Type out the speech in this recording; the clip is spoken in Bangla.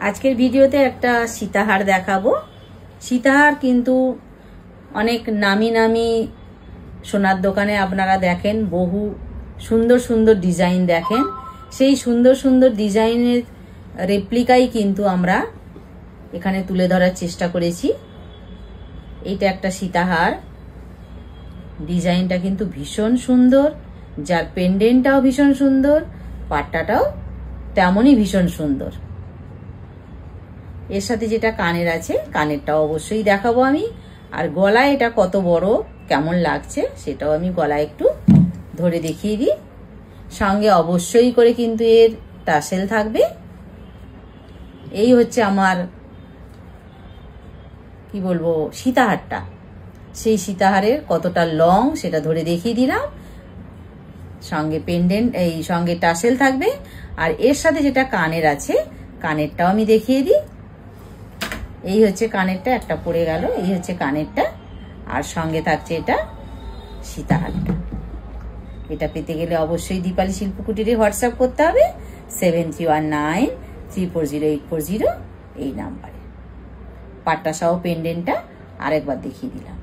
আজকের ভিডিওতে একটা সীতাহার দেখাবো। সীতাহার কিন্তু অনেক নামি নামি সোনার দোকানে আপনারা দেখেন, বহু সুন্দর সুন্দর ডিজাইন দেখেন। সেই সুন্দর সুন্দর ডিজাইনের রেপ্লিকাই কিন্তু আমরা এখানে তুলে ধরার চেষ্টা করেছি। এইটা একটা সীতাহার, ডিজাইনটা কিন্তু ভীষণ সুন্দর, যার পেন্ডেন্টটাও ভীষণ সুন্দর, পাট্টাটাও তেমনই ভীষণ সুন্দর। এর সাথে যেটা কানের আছে, কানেরটাও অবশ্যই দেখাবো আমি। আর গলায় এটা কত বড় কেমন লাগছে সেটাও আমি গলায় একটু ধরে দেখিয়ে দিই। সঙ্গে অবশ্যই করে কিন্তু এর টাসেল থাকবে। এই হচ্ছে আমার কি বলবো সীতাহারটা। সেই সীতাহারের কতটা লং সেটা ধরে দেখিয়ে দিলাম। সঙ্গে পেন্ডেন্ট, এই সঙ্গে টাসেল থাকবে। আর এর সাথে যেটা কানের আছে, কানেরটাও আমি দেখিয়ে দিই। এই হচ্ছে কানেরটা, একটা পড়ে গেল। এই হচ্ছে কানেরটা, আর সঙ্গে থাকছে এটা সীতাহারটা। এটা পেতে গেলে অবশ্যই দীপালি শিল্পকুটিরে হোয়াটসঅ্যাপ করতে হবে 7319340840 এই নাম্বারে। পাট্টা সহ পেন্ডেন্টটা আরেকবার দেখিয়ে দিলাম।